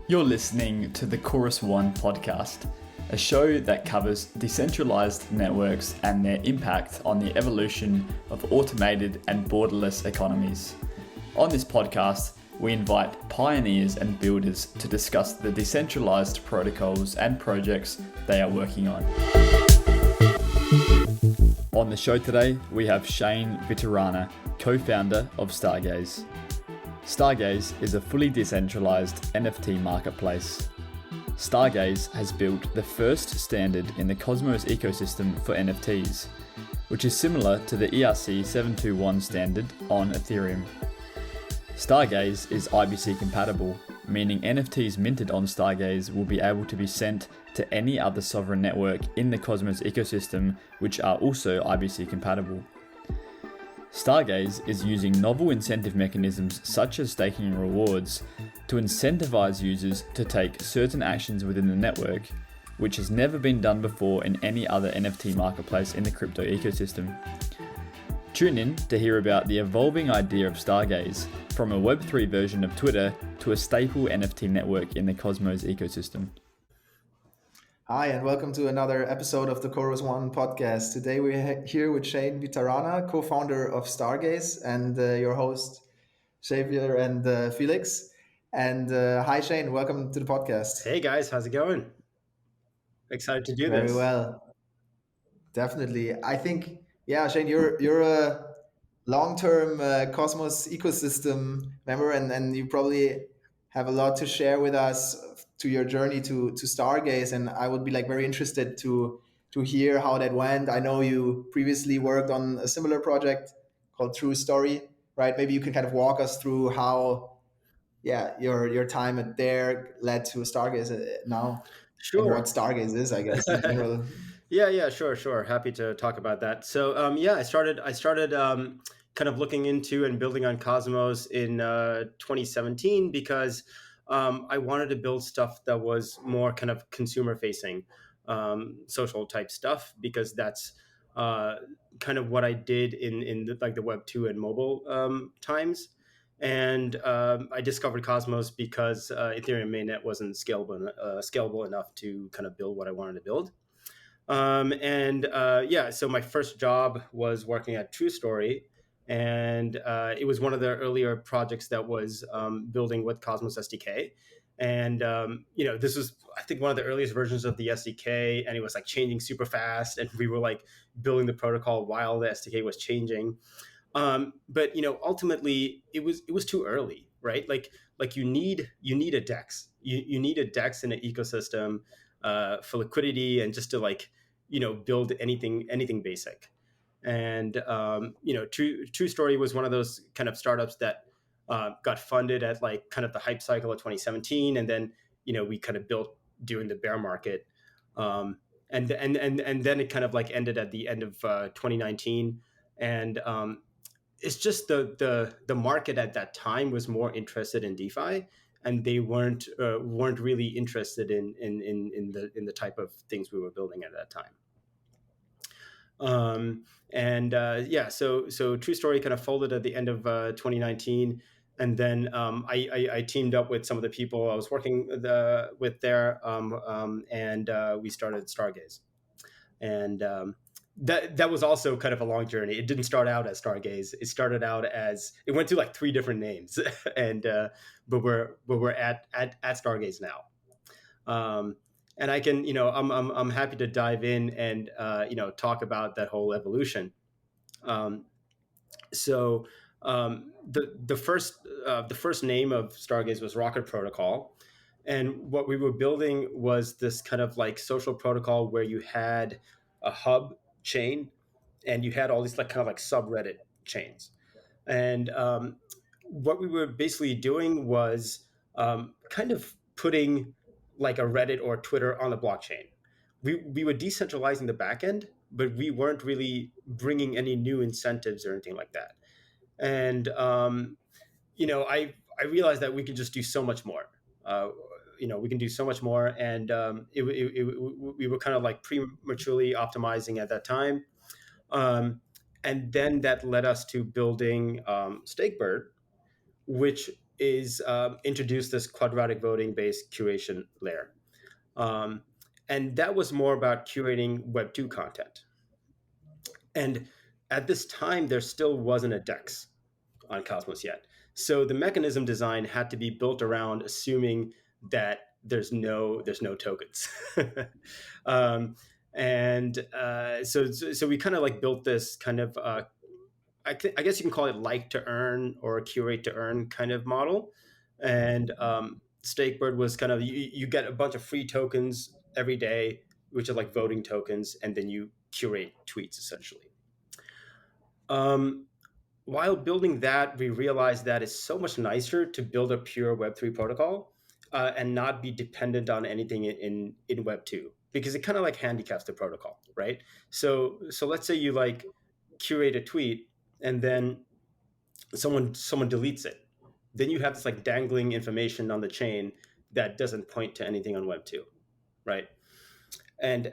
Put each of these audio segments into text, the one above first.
You're listening to the Chorus One podcast, a show that covers decentralized networks and their impact on the evolution of automated and borderless economies. On this podcast, we invite pioneers and builders to discuss the decentralized protocols and projects they are working on. On the show today, we have Shane Vitarana, co-founder of Stargaze. Stargaze is a fully decentralized NFT marketplace. Stargaze has built the first standard in the Cosmos ecosystem for NFTs, which is similar to the ERC 721 standard on Ethereum. Stargaze is IBC compatible, meaning NFTs minted on Stargaze will be able to be sent to any other sovereign network in the Cosmos ecosystem, which are also IBC compatible. Stargaze is using novel incentive mechanisms such as staking and rewards to incentivize users to take certain actions within the network, which has never been done before in any other NFT marketplace in the crypto ecosystem. Tune in to hear about the evolving idea of Stargaze, from a Web3 version of Twitter to a staple NFT network in the Cosmos ecosystem. Hi, and welcome to another episode of the Chorus One podcast. Today we're here with Shane Vitarana, co-founder of Stargaze, and your host, Xavier and Felix. And hi, Shane, welcome to the podcast. Hey guys, how's it going? Excited to do Very this. well, definitely. I think, Shane, you're a long-term Cosmos ecosystem member, and you probably have a lot to share with us to your journey to Stargaze, and I would be very interested to hear how that went. I know you previously worked on a similar project called TrueStory, right? Maybe you can kind of walk us through how your time at there led to Stargaze now. And what Sure. Stargaze is, I guess, in general. Yeah, sure. Happy to talk about that. So, I started kind of looking into and building on Cosmos in 2017 because I wanted to build stuff that was more kind of consumer facing, social type stuff, because that's kind of what I did in the Web 2 and mobile times. And I discovered Cosmos because Ethereum mainnet wasn't scalable enough to kind of build what I wanted to build. So my first job was working at TrueStory, and it was one of the earlier projects that was building with Cosmos SDK. And this was, I think, one of the earliest versions of the SDK, and it was changing super fast, and we were building the protocol while the SDK was changing. But ultimately it was too early, right? You need a DEX. You need a DEX in an ecosystem for liquidity and just to build anything basic. And TrueStory was one of those kind of startups that got funded at kind of the hype cycle of 2017, and then we kind of built during the bear market, and then it kind of ended at the end of 2019, and it's just the market at that time was more interested in DeFi, and they weren't really interested in the type of things we were building at that time. So TrueStory kind of folded at the end of 2019, and then I teamed up with some of the people I was working with there, and we started Stargaze, and that was also kind of a long journey. It didn't start out as Stargaze. It started out as, it went through 3 different names, and but we're at Stargaze now. And I can, I'm happy to dive in and talk about that whole evolution. The first name of Stargaze was Rocket Protocol, and what we were building was this kind of social protocol where you had a hub chain, and you had all these kind of subreddit chains. And what we were basically doing was kind of putting a Reddit or Twitter on the blockchain. We were decentralizing the backend, but we weren't really bringing any new incentives or anything like that. And I realized that we could just do so much more. We can do so much more, and we were kind of prematurely optimizing at that time, and then that led us to building Stakebird, which is introduced this quadratic voting based curation layer. Um, and that was more about curating Web 2 content. And at this time, there still wasn't a DEX on Cosmos yet. So the mechanism design had to be built around assuming that there's no tokens. um, and so we kind of like built this kind of I guess you can call it like to earn or curate to earn kind of model. And Stakebird was kind of you get a bunch of free tokens every day, which are like voting tokens, and then you curate tweets essentially. Um, while building that, we realized that it's so much nicer to build a pure Web3 protocol and not be dependent on anything in Web2 because it kind of like handicaps the protocol, right? So let's say you like curate a tweet and then someone deletes it, then you have this like dangling information on the chain that doesn't point to anything on Web2, right? And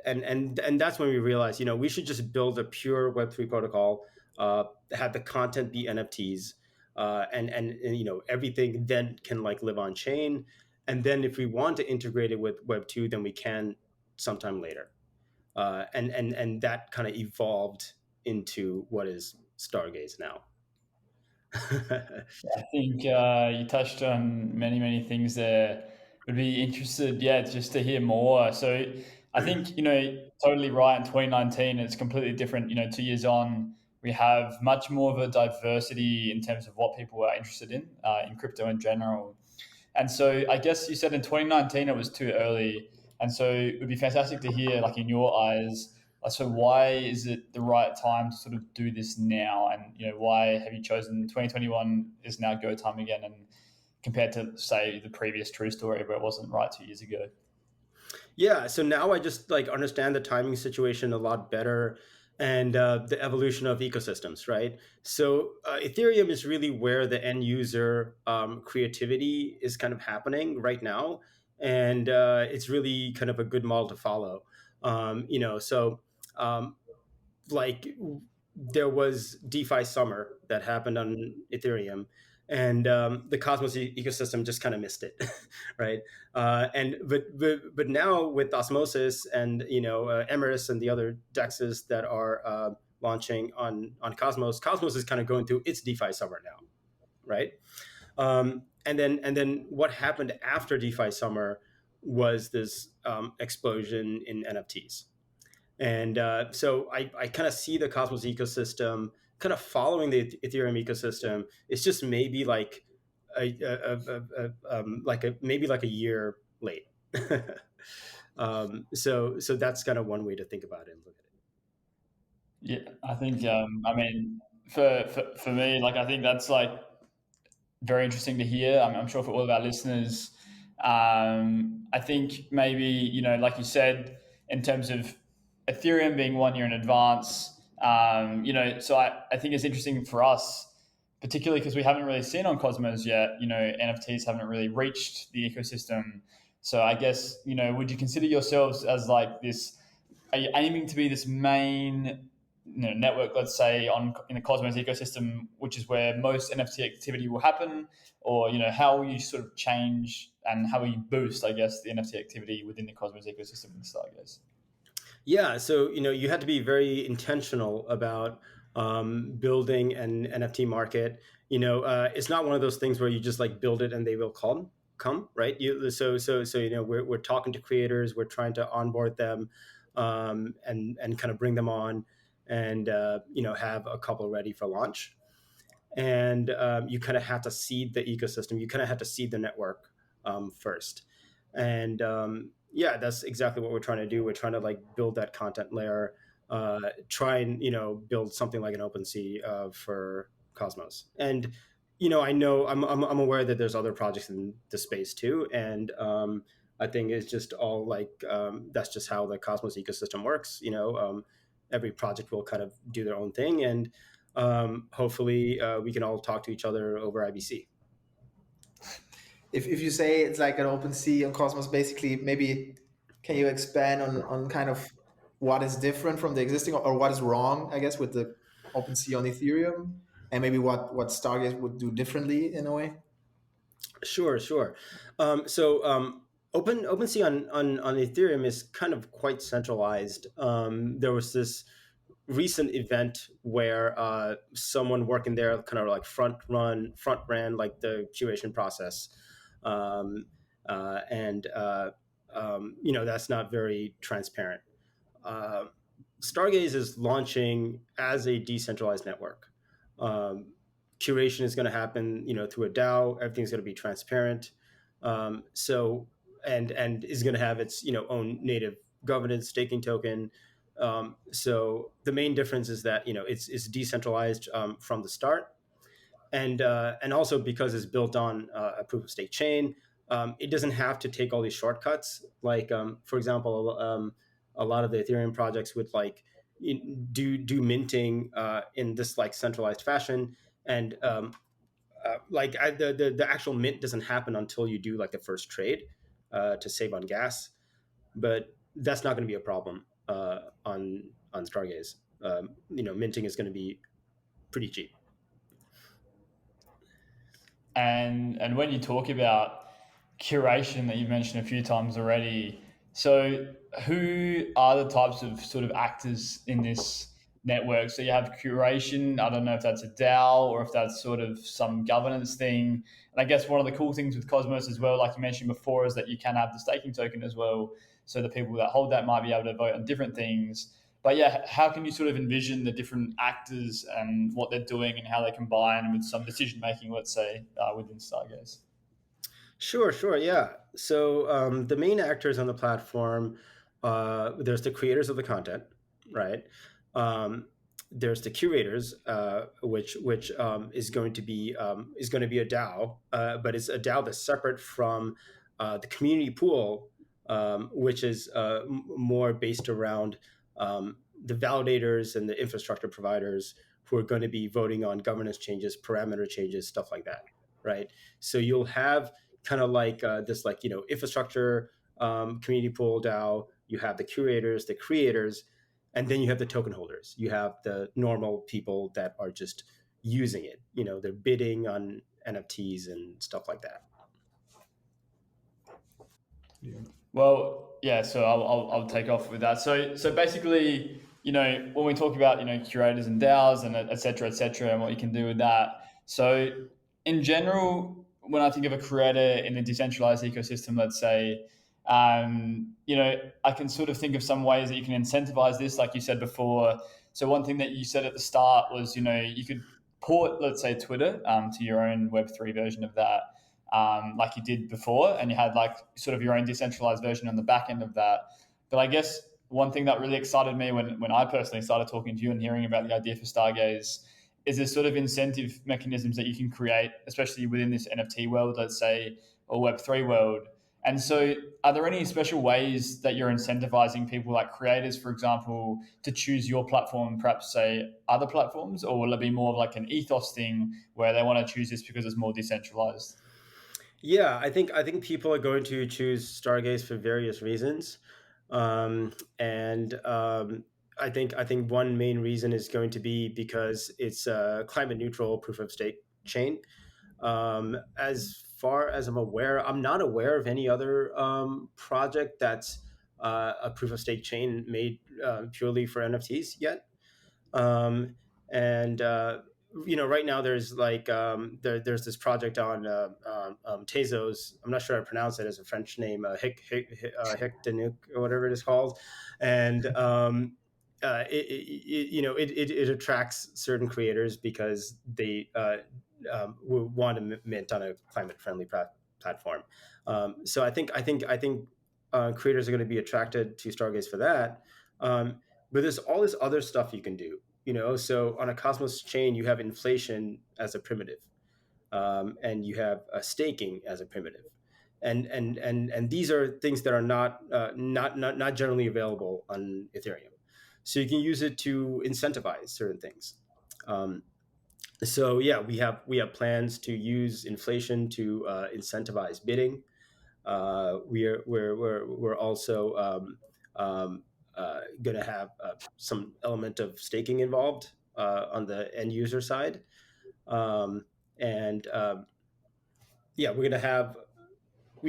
that's when we realized, we should just build a pure Web3 protocol, have the content be NFTs, and everything then can like live on chain. And then if we want to integrate it with Web2, then we can sometime later. And that kind of evolved into what is Stargaze now. I think you touched on many things there. Would be interested, yeah, just to hear more. So I think, totally right. In 2019, it's completely different. 2 years on, we have much more of a diversity in terms of what people are interested in crypto in general. And so I guess you said in 2019 it was too early. And so it would be fantastic to hear, like in your eyes, so why is it the right time to sort of do this now? And why have you chosen 2021 is now go time again, and compared to say the previous TrueStory where it wasn't right 2 years ago? Yeah, so now I just like understand the timing situation a lot better and the evolution of ecosystems, right? So Ethereum is really where the end user creativity is kind of happening right now, and it's really kind of a good model to follow. So like there was DeFi summer that happened on Ethereum, and the Cosmos ecosystem just kind of missed it, right? But now with Osmosis and Emrys and the other dexes that are launching on Cosmos, Cosmos is kind of going through its DeFi summer now, right? And then what happened after DeFi summer was this explosion in NFTs. And so I kind of see the Cosmos ecosystem kind of following the Ethereum ecosystem. It's just maybe like maybe like a year late. So that's kind of one way to think about it and look at it. Yeah, I think I mean for me, like I think that's like very interesting to hear. I'm sure for all of our listeners, I think maybe like you said, in terms of Ethereum being 1 year in advance, so I think it's interesting for us, particularly because we haven't really seen on Cosmos yet. NFTs haven't really reached the ecosystem. So I guess would you consider yourselves as like this? Are you aiming to be this main network, let's say, in the Cosmos ecosystem, which is where most NFT activity will happen, or how will you sort of change and how will you boost, I guess, the NFT activity within the Cosmos ecosystem in Stargaze? Yeah, so you have to be very intentional about building an NFT market. It's not one of those things where you just like build it and they will come, right? So we're talking to creators, we're trying to onboard them, and kind of bring them on, and have a couple ready for launch. And you kind of have to seed the ecosystem. You kind of have to seed the network first. And yeah, that's exactly what we're trying to do. We're trying to like build that content layer, try and build something like an OpenSea for Cosmos. And I know I'm aware that there's other projects in the space too, and I think it's just all like that's just how the Cosmos ecosystem works. Every project will kind of do their own thing, and hopefully we can all talk to each other over IBC. If you say it's like an open sea on Cosmos, basically, maybe can you expand on kind of what is different from the existing, or what is wrong, I guess, with the open sea on Ethereum, and maybe what Stargaze would do differently in a way? Sure, sure. OpenSea on Ethereum is kind of quite centralized. There was this recent event where someone working there kind of like front ran like the curation process, um, and that's not very transparent. Uh, Stargaze is launching as a decentralized network. Um, Curation is going to happen, through a DAO. Everything's going to be transparent. So and is going to have its own native governance staking token. So the main difference is that it's decentralized from the start, and also because it's built on a proof of stake chain, it doesn't have to take all these shortcuts. Like for example, a lot of the Ethereum projects would like do minting in this like centralized fashion, and the actual mint doesn't happen until you do like the first trade to save on gas. But that's not going to be a problem on Stargaze. Minting is going to be pretty cheap. And when you talk about curation that you've mentioned a few times already, so who are the types of sort of actors in this network? So you have curation. I don't know if that's a DAO or if that's sort of some governance thing. And I guess one of the cool things with Cosmos as well, like you mentioned before, is that you can have the staking token as well. So the people that hold that might be able to vote on different things. But yeah, how can you sort of envision the different actors and what they're doing and how they combine with some decision making, let's say, within Stargaze? Sure, sure, yeah. So the main actors on the platform, there's the creators of the content, right? Um, there's the curators, which is going to be a DAO, but it's a DAO that's separate from the community pool, which is more based around the validators and the infrastructure providers who are going to be voting on governance changes, parameter changes, stuff like that, right? So you'll have kind of like this like infrastructure community pool DAO. You have the curators, the creators, and then you have the token holders. You have the normal people that are just using it. They're bidding on NFTs and stuff like that. Well, yeah, so I'll take off with that. So basically, when we talk about, curators and DAOs and et cetera, and what you can do with that. So in general, when I think of a creator in the decentralized ecosystem, let's say, I can sort of think of some ways that you can incentivize this, like you said before. So one thing that you said at the start was, you could port, let's say, Twitter to your own Web3 version of that, like you did before, and you had like sort of your own decentralized version on the back end of that. But I guess one thing that really excited me when I personally started talking to you and hearing about the idea for Stargaze is this sort of incentive mechanisms that you can create, especially within this NFT world, let's say, or Web3 world. And so, are there any special ways that you're incentivizing people, like creators, for example, to choose your platform, perhaps say other platforms, or will it be more of like an ethos thing where they want to choose this because it's more decentralized? Yeah, I think people are going to choose Stargaze for various reasons, and I think one main reason is going to be because it's a climate neutral proof of stake chain. As far as I'm aware, I'm not aware of any other project that's a proof of stake chain made purely for NFTs yet. Um, and right now there's like there's this project on Tezos. I'm not sure how to pronounce it as a French name, Hic Danuk or whatever it is called, and it attracts certain creators because they want to mint on a climate friendly platform. So I think creators are going to be attracted to Stargaze for that. But there's all this other stuff you can do. So on a Cosmos chain, you have inflation as a primitive, and you have staking as a primitive, and these are things that are not generally available on Ethereum. So you can use it to incentivize certain things. Um, so yeah, we have plans to use inflation to incentivize bidding. We're also going to have some element of staking involved on the end user side, um, and yeah, we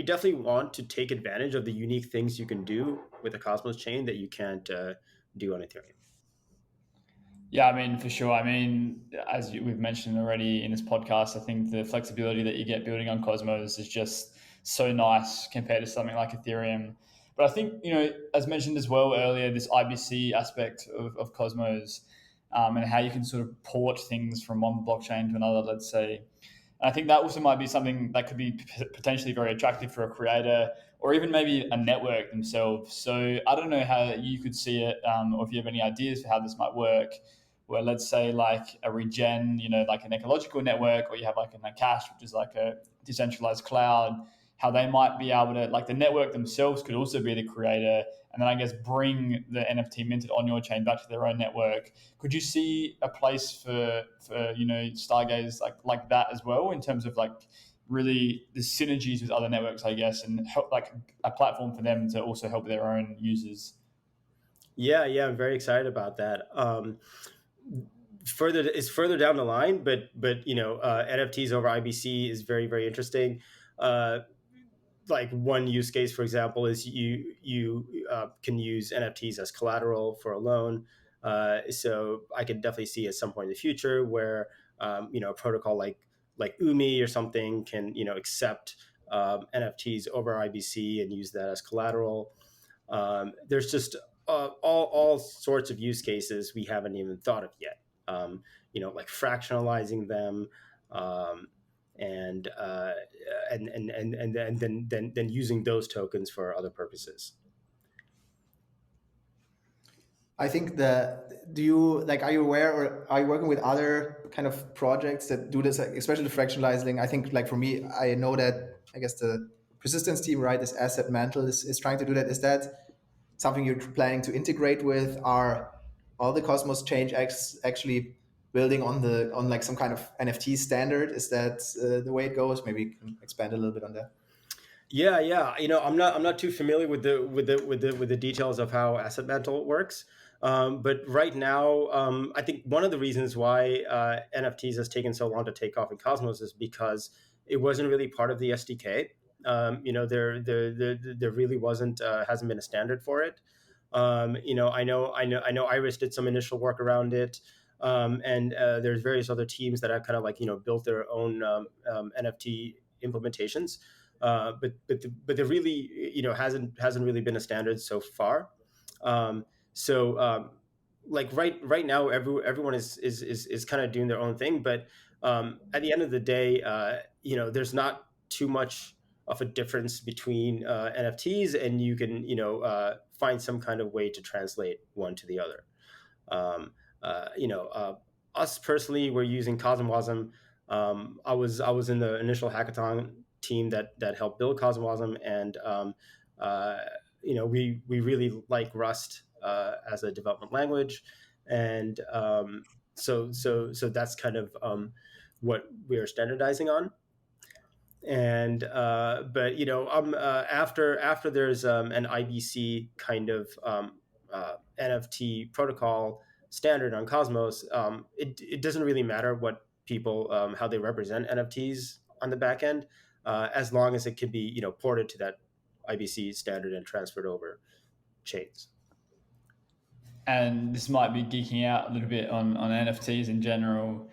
definitely want to take advantage of the unique things you can do with the Cosmos chain that you can't do on Ethereum. Yeah, I mean, for sure. I mean, we've mentioned already in this podcast, I think the flexibility that you get building on Cosmos is just so nice compared to something like Ethereum. But I think, as mentioned as well earlier, this IBC aspect of Cosmos, and how you can sort of port things from one blockchain to another, let's say. And I think that also might be something that could be potentially very attractive for a creator or even maybe a network themselves. So I don't know how you could see it, or if you have any ideas for how this might work. Where let's say like a regen, like an ecological network, or you have like a Nakash, which is like a decentralized cloud, how they might be able to, like the network themselves could also be the creator, and then I guess bring the NFT minted on your chain back to their own network. Could you see a place for Stargaze like that as well, in terms of like really the synergies with other networks, I guess, and help, like a platform for them to also help their own users? Yeah, yeah, I'm very excited about that. Further down the line, but NFTs over IBC is very very interesting. Uh, like one use case, for example, is you can use NFTs as collateral for a loan. So I could definitely see at some point in the future where a protocol like Umi or something can accept NFTs over IBC and use that as collateral. There's just all sorts of use cases we haven't even thought of yet. Like fractionalizing them, um, and, then using those tokens for other purposes. I think that, do you like, are you aware or are you working with other kind of projects that do this, like, especially the fractionalizing? I think, like, for me, I know that, I guess the persistence team, right, this asset mantle is trying to do that. Is that something you're planning to integrate with? Are all the Cosmos change actually building on like some kind of NFT standard? Is that the way it goes? Maybe you can expand a little bit on that. Yeah, yeah. I'm not too familiar with the details of how asset mantle works. But right now, I think one of the reasons why NFTs has taken so long to take off in Cosmos is because it wasn't really part of the SDK. There really wasn't hasn't been a standard for it. I know Iris did some initial work around it. And there's various other teams that have kind of like built their own NFT implementations. But there really hasn't really been a standard so far. So like right now, everyone is kind of doing their own thing. But at the end of the day, there's not too much of a difference between NFTs, and you can find some kind of way to translate one to the other. Um, Us personally, we're using Cosmwasm. I was in the initial hackathon team that helped build Cosmwasm, and we really like Rust as a development language, and so that's kind of what we're standardizing on. And but after there's an IBC kind of NFT protocol standard on Cosmos, it doesn't really matter what people how they represent NFTs on the back end, as long as it can be ported to that IBC standard and transferred over chains. And this might be geeking out a little bit on NFTs in general.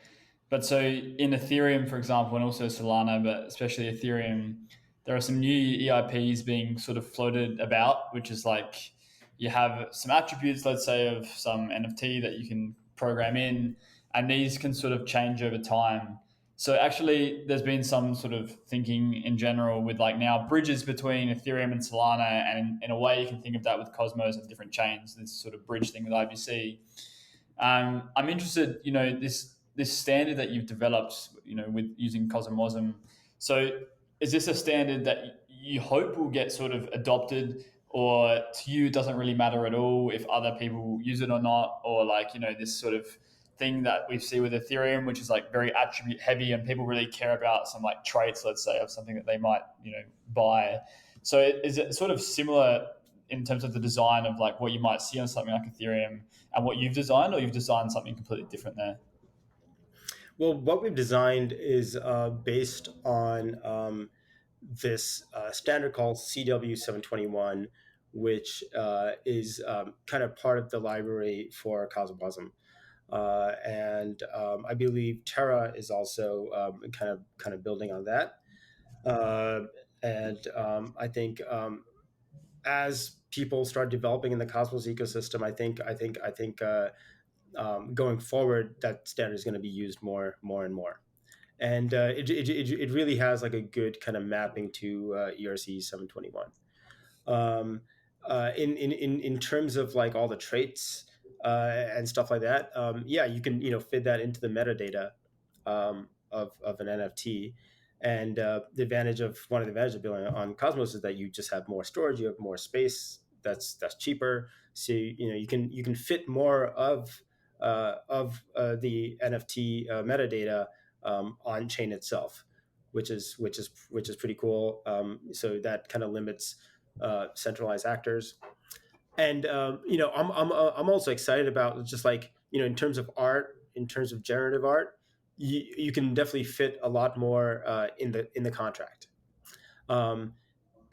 But so in Ethereum, for example, and also Solana, but especially Ethereum, there are some new EIPs being sort of floated about, which is like you have some attributes, let's say, of some NFT that you can program in, and these can sort of change over time. So actually, there's been some sort of thinking in general with like now bridges between Ethereum and Solana, and in a way you can think of that with Cosmos and different chains. This sort of bridge thing with IBC. I'm interested, this standard that you've developed, with using Cosmosm. So, is this a standard that you hope will get sort of adopted, or to you it doesn't really matter at all if other people use it or not, or like this sort of thing that we see with Ethereum, which is like very attribute heavy, and people really care about some like traits, let's say, of something that they might buy. So, is it sort of similar in terms of the design of like what you might see on something like Ethereum and what you've designed, or you've designed something completely different there? Well, what we've designed is based on this standard called CW721, which is kind of part of the library for Cosmoplasm. And I believe Terra is also kind of building on that. Uh, and I think as people start developing in the Cosmos ecosystem, I think going forward, that standard is going to be used more and more. And it really has like a good kind of mapping to ERC 721. Um, in terms of like all the traits and stuff like that, yeah, you can fit that into the metadata of an NFT. And one of the advantages of building on Cosmos is that you just have more storage, you have more space. That's cheaper. So you can fit more of the NFT metadata on chain itself, which is pretty cool. So that kind of limits centralized actors. And I'm also excited about just like in terms of art, in terms of generative art, you can definitely fit a lot more in the contract. Um,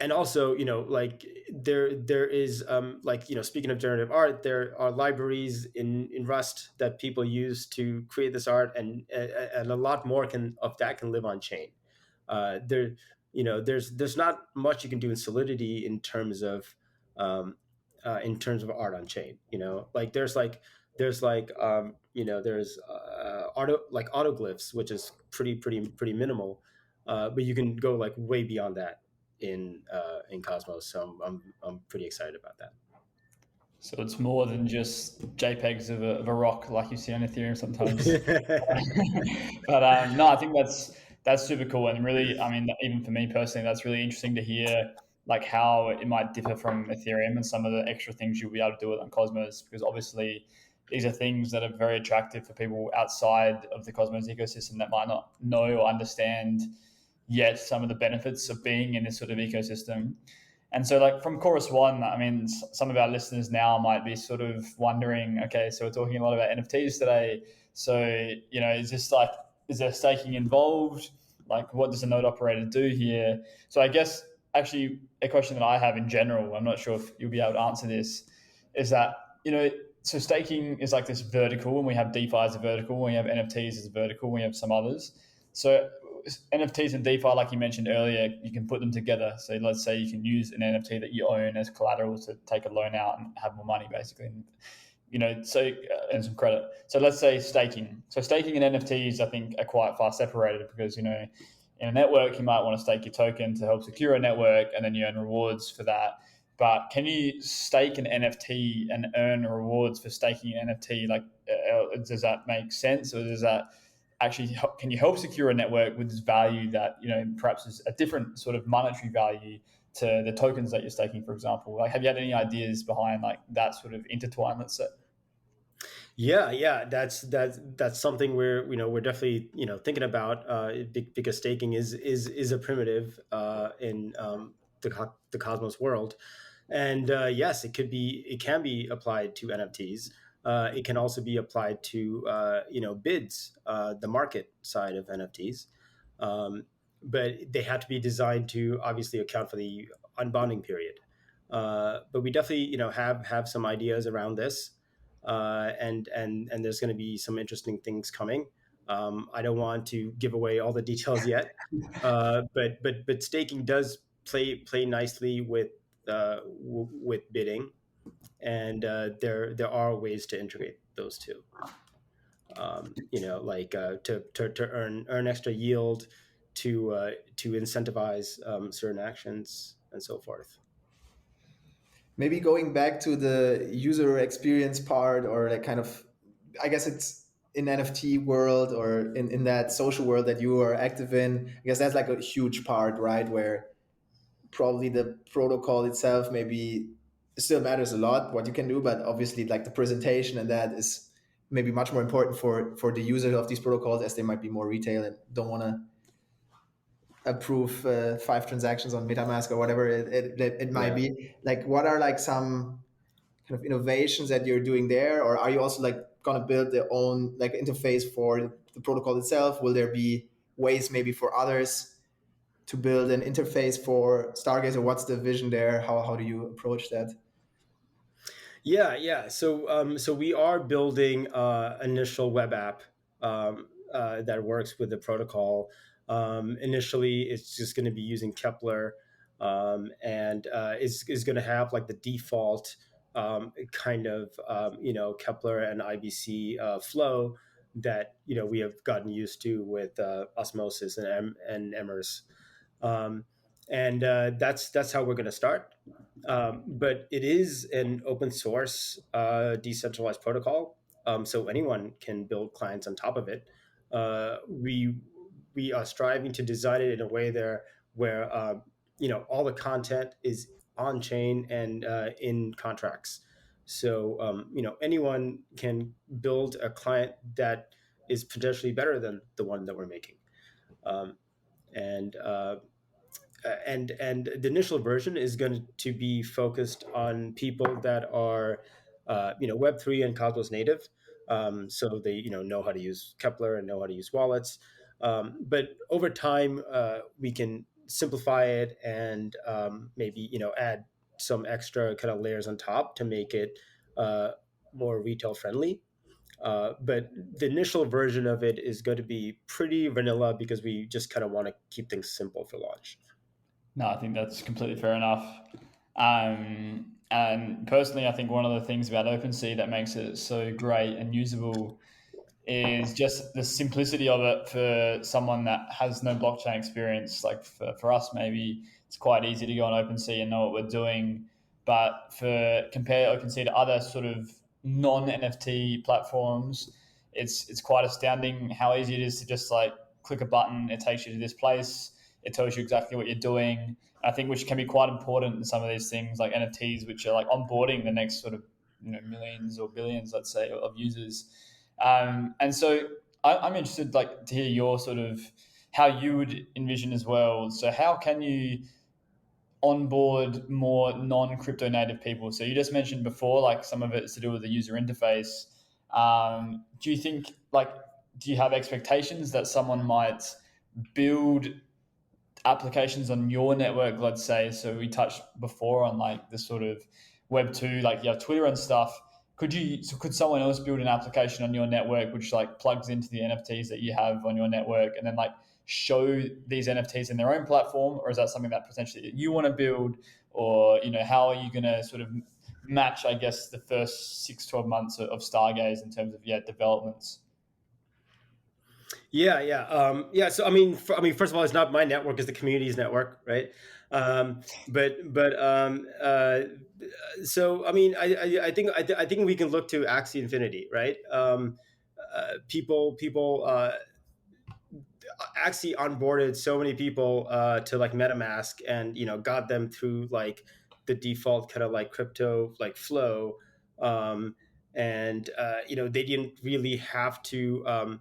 and also like there is like speaking of generative art, there are libraries in Rust that people use to create this art, and a lot more of that can live on chain. There there's not much you can do in Solidity um, in terms of art on chain. Like there's autoglyphs, which is pretty minimal, but you can go like way beyond that in Cosmos. So I'm pretty excited about that. So it's more than just JPEGs of a rock like you see on Ethereum sometimes. But no, I think that's super cool, and really, I mean, even for me personally, that's really interesting to hear like how it might differ from Ethereum and some of the extra things you'll be able to do it on Cosmos, because obviously these are things that are very attractive for people outside of the Cosmos ecosystem that might not know or understand yet some of the benefits of being in this sort of ecosystem. And so, like from Chorus One, I mean, some of our listeners now might be sort of wondering, okay, so we're talking a lot about NFTs today. So, is this like, is there staking involved? Like, what does a node operator do here? So, I guess actually a question that I have in general, I'm not sure if you'll be able to answer this, is that, so staking is like this vertical, and we have DeFi as a vertical, and we have NFTs as a vertical, and we have some others. So NFTs and DeFi, like you mentioned earlier, you can put them together. So let's say you can use an NFT that you own as collateral to take a loan out and have more money, basically. And some credit. So let's say staking. So staking and NFTs, I think, are quite far separated because in a network you might want to stake your token to help secure a network, and then you earn rewards for that. But can you stake an NFT and earn rewards for staking an NFT? Like, does that make sense, or does that actually can you help secure a network with this value that perhaps is a different sort of monetary value to the tokens that you're staking, for example? Like, have you had any ideas behind like that sort of intertwine, let's say? Yeah, that's something we're definitely thinking about, because staking is a primitive in the Cosmos world. And yes, it can be applied to NFTs. It can also be applied to bids, the market side of NFTs. Um, but they have to be designed to obviously account for the unbonding period. But we definitely have some ideas around this, and there's going to be some interesting things coming. I don't want to give away all the details yet, but staking does play nicely with bidding, and there are ways to integrate those two. Like to earn extra yield, to incentivize certain actions and so forth. Maybe going back to the user experience part, or like kind of, I guess it's in NFT world or in that social world that you are active in. I guess that's like a huge part, right? Where probably the protocol itself maybe still matters a lot what you can do, but obviously like the presentation and that is maybe much more important for the users of these protocols, as they might be more retail and don't want to approve 5 transactions on MetaMask or whatever it might Yeah. be. Like, what are like some kind of innovations that you're doing there, or are you also like gonna build their own like interface for the the protocol itself? Will there be ways maybe for others to build an interface for Stargaze, or what's the vision there? How do you approach that? Yeah. So we are building initial web app that works with the protocol. Initially, it's just going to be using Kepler, and is going to have like the default kind of Kepler and IBC flow that we have gotten used to with Osmosis and Emmers, um, and that's how we're going to start. But it is an open source, decentralized protocol, so anyone can build clients on top of it. We are striving to design it in a way there where all the content is on chain and in contracts. So anyone can build a client that is potentially better than the one that we're making. Um, and and the initial version is going to be focused on people that are Web3 and Cosmos native, so they know how to use Kepler and know how to use wallets. But over time, we can simplify it and maybe add some extra kind of layers on top to make it more retail friendly. But the initial version of it is going to be pretty vanilla because we just kind of want to keep things simple for launch. No, I think that's completely fair enough. And personally, I think one of the things about OpenSea that makes it so great and usable is just the simplicity of it for someone that has no blockchain experience. Like for us, maybe it's quite easy to go on OpenSea and know what we're doing. But for compare OpenSea to other sort of non NFT platforms, it's quite astounding how easy it is to just like click a button, it takes you to this place, it tells you exactly what you're doing. I think which can be quite important in some of these things like NFTs, which are like onboarding the next sort of millions or billions, let's say, of users. And so I'm interested, like, to hear your sort of how you would envision as well. So how can you onboard more non-crypto native people? So you just mentioned before, like some of it is to do with the user interface. Do you think, like, do you have expectations that someone might build applications on your network, let's say? So we touched before on like the sort of Web2, like you have Twitter and stuff. Could someone else build an application on your network which like plugs into the NFTs that you have on your network and then like show these NFTs in their own platform? Or is that something that potentially you want to build? Or how are you going to sort of match, I guess, the first 6-12 months of Stargaze in terms of developments? Yeah. So first of all, it's not my network; it's the community's network, right? Um, but so I think we can look to Axie Infinity, right? People actually onboarded so many people to like MetaMask, and got them through like the default kind of like crypto like flow, and they didn't really have to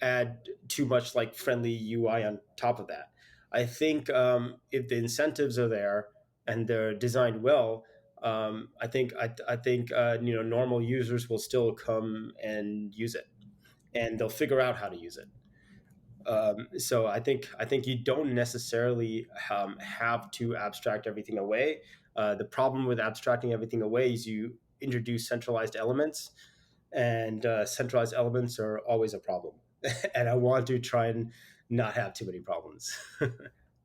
add too much like friendly UI on top of that. I think if the incentives are there and they're designed well, I think normal users will still come and use it, and they'll figure out how to use it. So I think you don't necessarily have to abstract everything away. The problem with abstracting everything away is you introduce centralized elements, and centralized elements are always a problem. And I want to try and not have too many problems.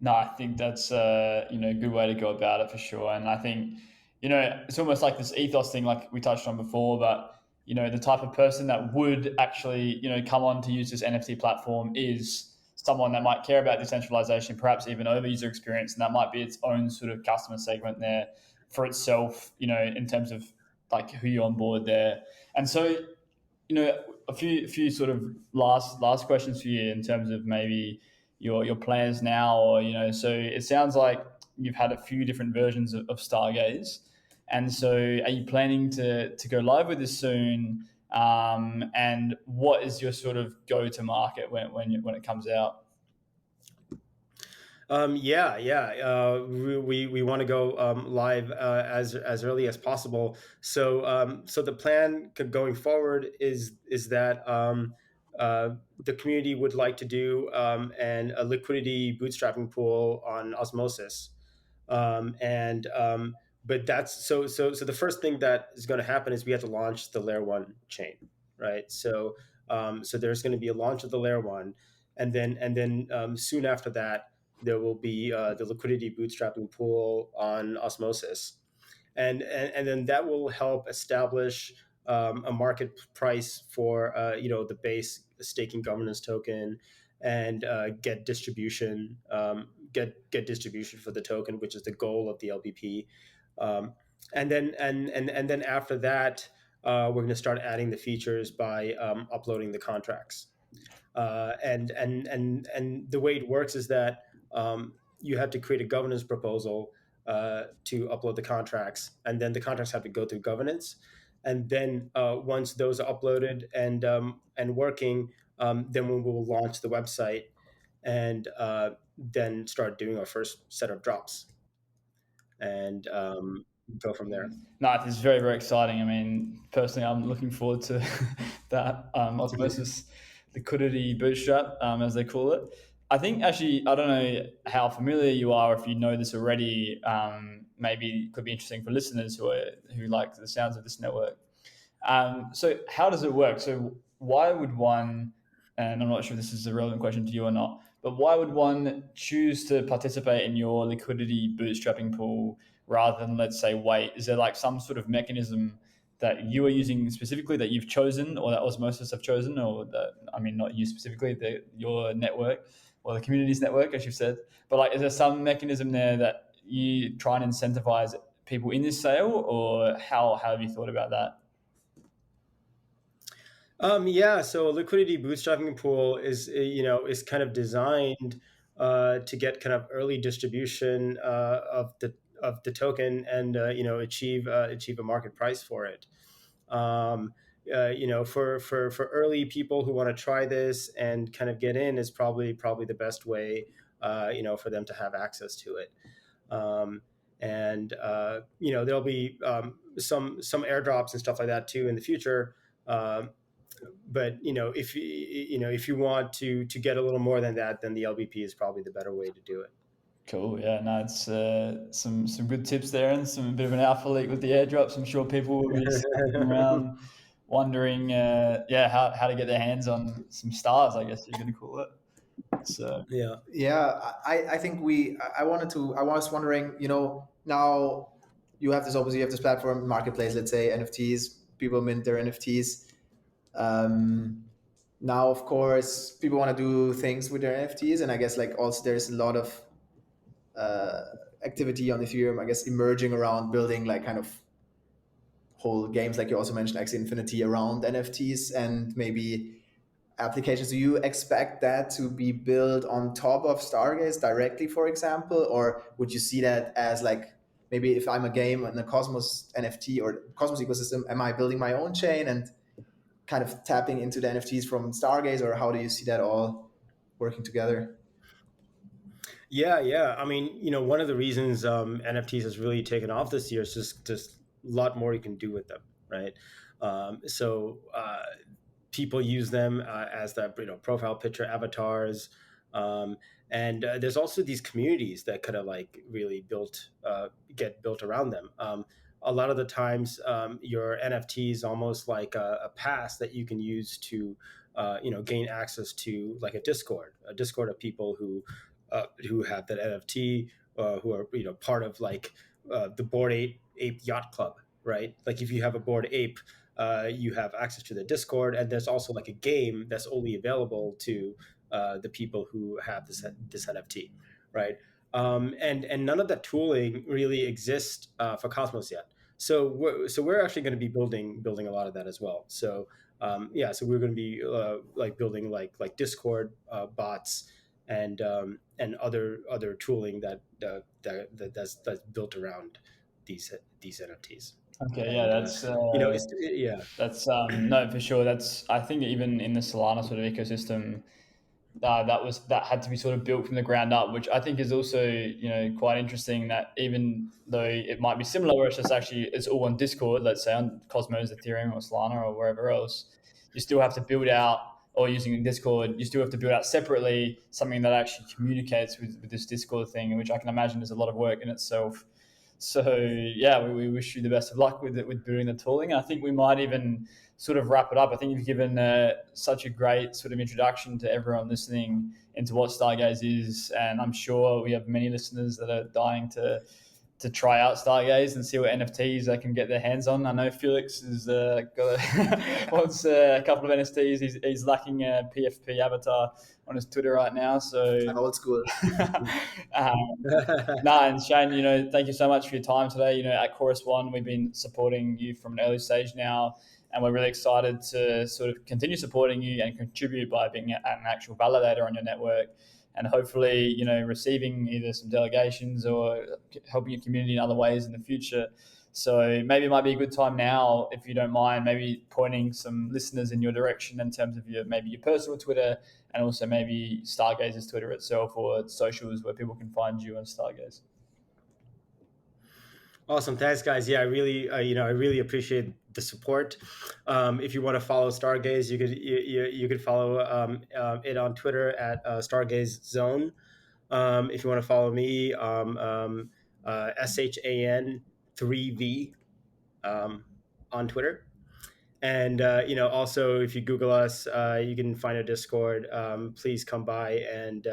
No, I think that's a good way to go about it for sure. And I think it's almost like this ethos thing, like we touched on before. But the type of person that would actually come on to use this NFT platform is someone that might care about decentralization, perhaps even over user experience, and that might be its own sort of customer segment there for itself. In terms of like who you onboard there. And so a few sort of last questions for you in terms of maybe your plans now, or so it sounds like you've had a few different versions of Stargaze, and so are you planning to go live with this soon? And what is your sort of go to market when it comes out? Yeah. We want to go live as early as possible. So the plan going forward is that the community would like to do and a liquidity bootstrapping pool on Osmosis, and but that's so the first thing that is going to happen is we have to launch the layer one chain, right? So there's going to be a launch of the layer one, and then soon after that there will be the liquidity bootstrapping pool on Osmosis, and then that will help establish a market price for the base staking governance token, and get distribution for the token, which is the goal of the LBP. And then after that, we're going to start adding the features by uploading the contracts. And the way it works is that you have to create a governance proposal to upload the contracts, and then the contracts have to go through governance. And then once those are uploaded and working, then we will launch the website and then start doing our first set of drops and go from there. No, it's very, very exciting. I mean, personally, I'm looking forward to that osmosis liquidity bootstrap, as they call it. I think actually, I don't know how familiar you are, if you know this already. Maybe it could be interesting for listeners who like the sounds of this network. So how does it work? So why would one, and I'm not sure if this is a relevant question to you or not, but why would one choose to participate in your liquidity bootstrapping pool rather than, let's say, wait? Is there like some sort of mechanism that you are using specifically that you've chosen, or that Osmosis have chosen, or that, I mean, not you specifically, your network or the community's network, as you've said, but like, is there some mechanism there that you try and incentivize people in this sale, or how have you thought about that? Yeah, so a liquidity bootstrapping pool is kind of designed to get kind of early distribution of the token, and achieve a market price for it. For early people who want to try this and kind of get in is probably the best way for them to have access to it. And there'll be some airdrops and stuff like that too in the future. But if you want to get a little more than that, then the LBP is probably the better way to do it. Cool. Yeah, no, it's some good tips there, and some bit of an alpha leak with the airdrops. I'm sure people will be sitting around wondering, how to get their hands on some stars, I guess you're going to call it. So Yeah. Yeah, I think I was wondering, now you have this, obviously you have this platform marketplace, let's say NFTs, people mint their NFTs. Now, of course, people want to do things with their NFTs, and I guess like also there's a lot of activity on Ethereum, I guess, emerging around building like kind of whole games, like you also mentioned, Axie Infinity, around NFTs and maybe applications. Do you expect that to be built on top of Stargaze directly, for example, or would you see that as like, maybe if I'm a game in the Cosmos NFT or Cosmos ecosystem, am I building my own chain and kind of tapping into the NFTs from Stargaze, or how do you see that all working together? Yeah. I mean, one of the reasons NFTs has really taken off this year is just a lot more you can do with them, right? So people use them as the profile picture avatars, and there's also these communities that kind of like really get built around them. A lot of the times, your NFT is almost like a pass that you can use to gain access to like a Discord of people who have that NFT, who are part of like the Bored Ape Yacht Club, right? Like if you have a Bored Ape, you have access to the Discord, and there's also like a game that's only available to the people who have this NFT, right? And none of that tooling really exists for Cosmos yet. So we're actually going to be building a lot of that as well. So we're going to be like building like Discord bots and other tooling that's built around these NFTs. okay, yeah, And that's no, for sure. That's, I think, even in the Solana sort of ecosystem, that had to be sort of built from the ground up, which I think is also quite interesting. That even though it might be similar, where it's all on Discord, let's say on Cosmos, Ethereum, or Solana, or wherever else, you still have to build out or using Discord, you still have to build out separately something that actually communicates with this Discord thing, which I can imagine is a lot of work in itself. So yeah, we wish you the best of luck with it, with building the tooling. I think we might even sort of wrap it up. I think you've given such a great sort of introduction to everyone listening into what Stargaze is, and I'm sure we have many listeners that are dying to try out Stargaze and see what NFTs they can get their hands on. I know Felix has wants a couple of NFTs. He's lacking a PFP avatar on his Twitter right now. So I'm old school. and Shane, thank you so much for your time today. At Chorus One, we've been supporting you from an early stage now, and we're really excited to sort of continue supporting you and contribute by being an actual validator on your network, and hopefully, receiving either some delegations or helping your community in other ways in the future. So maybe it might be a good time now, if you don't mind, maybe pointing some listeners in your direction in terms of your personal Twitter, and also maybe Stargaze's Twitter itself, or socials where people can find you on Stargaze. Awesome, thanks, guys. Yeah, I really appreciate the support. If you want to follow Stargaze, you could follow it on Twitter at Stargaze Zone. If you want to follow me, SHAN3V on Twitter. And also, if you Google us, you can find a Discord. Please come by and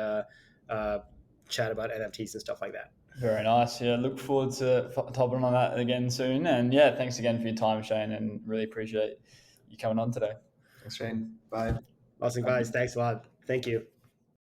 chat about NFTs and stuff like that. Very nice. Yeah, look forward to topping on that again soon. And yeah, thanks again for your time, Shane, and really appreciate you coming on today. Thanks, Shane. Bye. Awesome, guys. Thanks a lot. Thank you.